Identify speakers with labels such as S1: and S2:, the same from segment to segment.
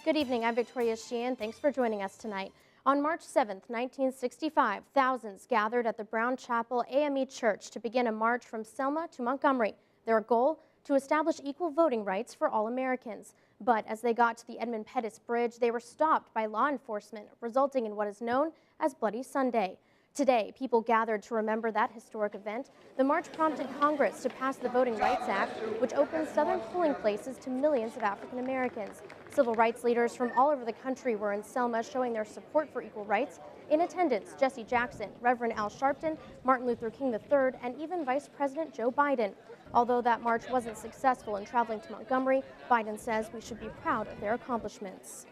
S1: Good evening, I'm Victoria Sheehan. Thanks for joining us tonight. On March 7th, 1965, thousands gathered at the Brown Chapel AME Church to begin a march from Selma to Montgomery. Their goal? To establish equal voting rights for all Americans. But as they got to the Edmund Pettus Bridge, they were stopped by law enforcement, resulting in what is known as Bloody Sunday. Today, people gathered to remember that historic event. The march prompted Congress to pass the Voting Rights Act, which opens Southern polling places to millions of African Americans. Civil rights leaders from all over the country were in Selma showing their support for equal rights. In attendance, Jesse Jackson, Reverend Al Sharpton, Martin Luther King III, and even Vice President Joe Biden. Although that march wasn't successful in traveling to Montgomery, Biden says we should be proud of their accomplishments.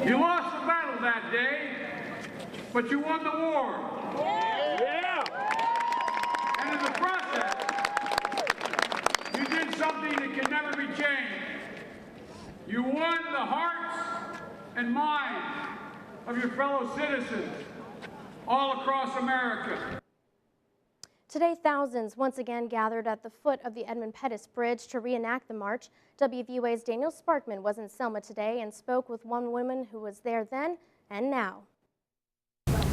S2: You lost the battle that day, but you won the war. Yeah. And in the process, you did something that can never be changed. You won the hearts and minds of your fellow citizens all across America.
S1: Today, thousands once again gathered at the foot of the Edmund Pettus Bridge to reenact the march. WVUA's Daniel Sparkman was in Selma today and spoke with one woman who was there then and now.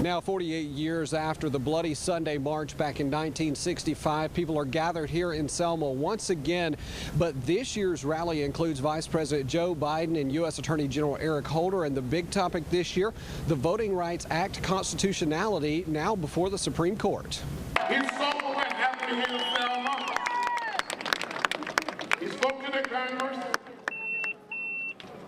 S3: Now 48 years after the Bloody Sunday March back in 1965, people are gathered here in Selma once again. But this year's rally includes Vice President Joe Biden and U.S. Attorney General Eric Holder. And the big topic this year, the Voting Rights Act constitutionality, now before the Supreme Court.
S4: He saw what happened here in Selma. He spoke to the Congress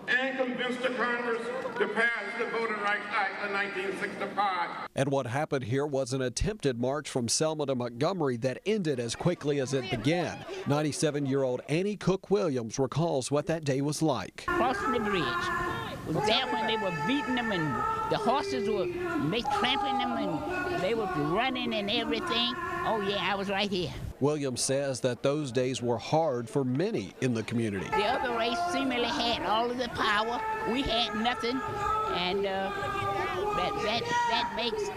S4: and convinced the Congress to pass the Voting Rights Act of 1965.
S3: And what happened here was an attempted march from Selma to Montgomery that ended as quickly as it began. 97-year-old Annie Cook Williams recalls what that day was like.
S5: Crossing the bridge. Was that when they were beating them and the horses were trampling them and they were running and everything? Oh yeah, I was right here.
S3: Williams says that those days were hard for many in the community.
S5: The other race seemingly had all of the power. We had nothing, and that makes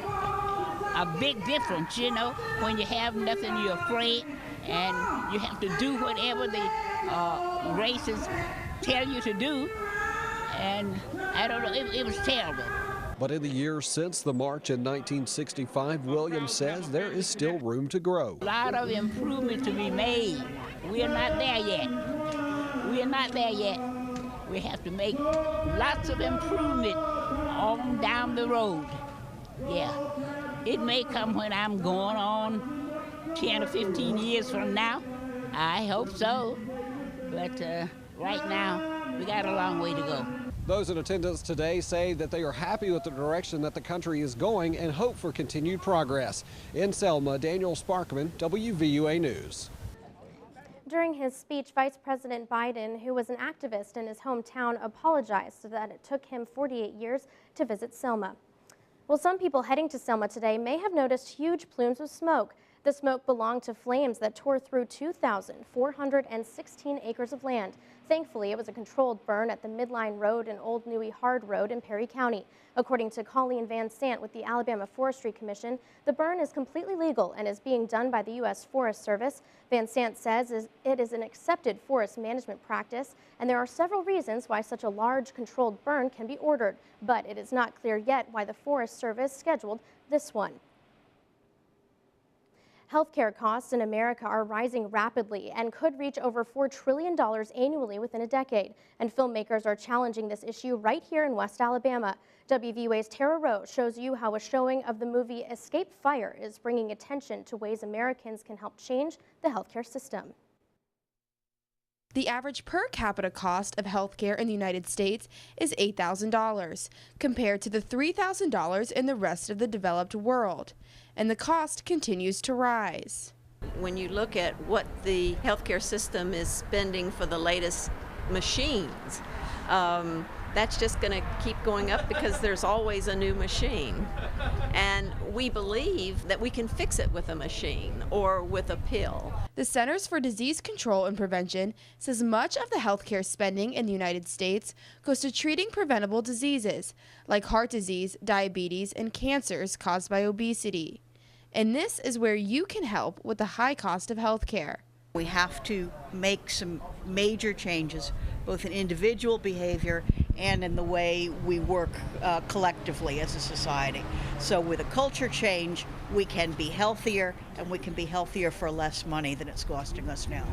S5: a big difference, you know. When you have nothing, you're afraid, and you have to do whatever the races tell you to do. And I don't know, it was terrible.
S3: But in the years since the march in 1965, Williams says there is still room to grow.
S5: A lot of improvement to be made. We are not there yet. We are not there yet. We have to make lots of improvement on down the road. Yeah. It may come when I'm going on 10 or 15 years from now. I hope so. But right now, we got a long way to go.
S3: Those in attendance today say that they are happy with the direction that the country is going and hope for continued progress. In Selma, Daniel Sparkman, WVUA News.
S1: During his speech, Vice President Biden, who was an activist in his hometown, apologized that it took him 48 years to visit Selma. Well, some people heading to Selma today may have noticed huge plumes of smoke. The smoke belonged to flames that tore through 2,416 acres of land. Thankfully, it was a controlled burn at the Midline Road and Old Newey Hard Road in Perry County. According to Colleen Van Sant with the Alabama Forestry Commission, the burn is completely legal and is being done by the U.S. Forest Service. Van Sant says it is an accepted forest management practice, and there are several reasons why such a large controlled burn can be ordered, but it is not clear yet why the Forest Service scheduled this one. Healthcare costs in America are rising rapidly and could reach over $4 trillion annually within a decade. And filmmakers are challenging this issue right here in West Alabama. WVUA's Tara Rowe shows you how a showing of the movie Escape Fire is bringing attention to ways Americans can help change the healthcare system.
S6: The average per capita cost of healthcare in the United States is $8,000, compared to the $3,000 in the rest of the developed world. And the cost continues to rise.
S7: When you look at what the healthcare system is spending for the latest machines, that's just going to keep going up because there's always a new machine. And we believe that we can fix it with a machine or with a pill.
S6: The Centers for Disease Control and Prevention says much of the healthcare spending in the United States goes to treating preventable diseases like heart disease, diabetes, and cancers caused by obesity. And this is where you can help with the high cost of healthcare.
S8: We have to make some major changes both in individual behavior and in the way we work collectively as a society. So with a culture change, we can be healthier, and we can be healthier for less money than it's costing us now.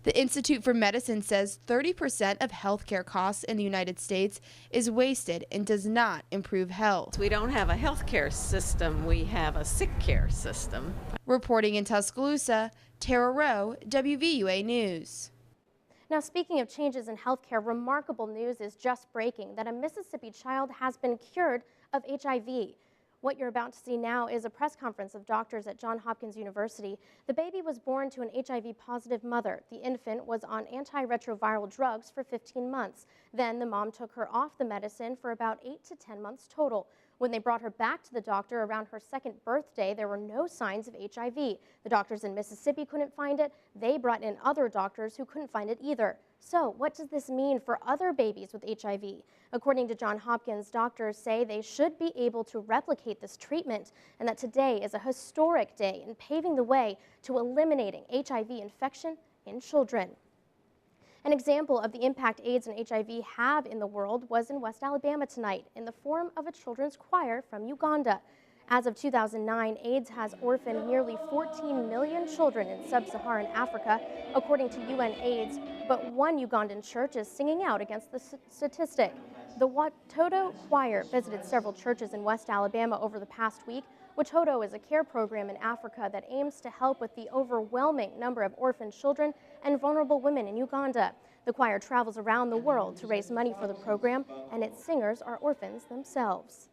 S6: The Institute for Medicine says 30% of healthcare costs in the United States is wasted and does not improve health.
S7: We don't have a healthcare system, we have a sick care system.
S6: Reporting in Tuscaloosa, Tara Rowe, WVUA News.
S1: Now, speaking of changes in healthcare, remarkable news is just breaking that a Mississippi child has been cured of HIV. What you're about to see now is a press conference of doctors at Johns Hopkins University. The baby was born to an HIV-positive mother. The infant was on antiretroviral drugs for 15 months. Then the mom took her off the medicine for about 8 to 10 months total. When they brought her back to the doctor around her second birthday, there were no signs of HIV. The doctors in Mississippi couldn't find it. They brought in other doctors who couldn't find it either. So what does this mean for other babies with HIV? According to Johns Hopkins, doctors say they should be able to replicate this treatment, and that today is a historic day in paving the way to eliminating HIV infection in children. An example of the impact AIDS and HIV have in the world was in West Alabama tonight in the form of a children's choir from Uganda. As of 2009, AIDS has orphaned nearly 14 million children in sub-Saharan Africa, according to UN AIDS, but one Ugandan church is singing out against the statistic. The Watoto Choir visited several churches in West Alabama over the past week. Watoto is a care program in Africa that aims to help with the overwhelming number of orphaned children and vulnerable women in Uganda. The choir travels around the world to raise money for the program, and its singers are orphans themselves.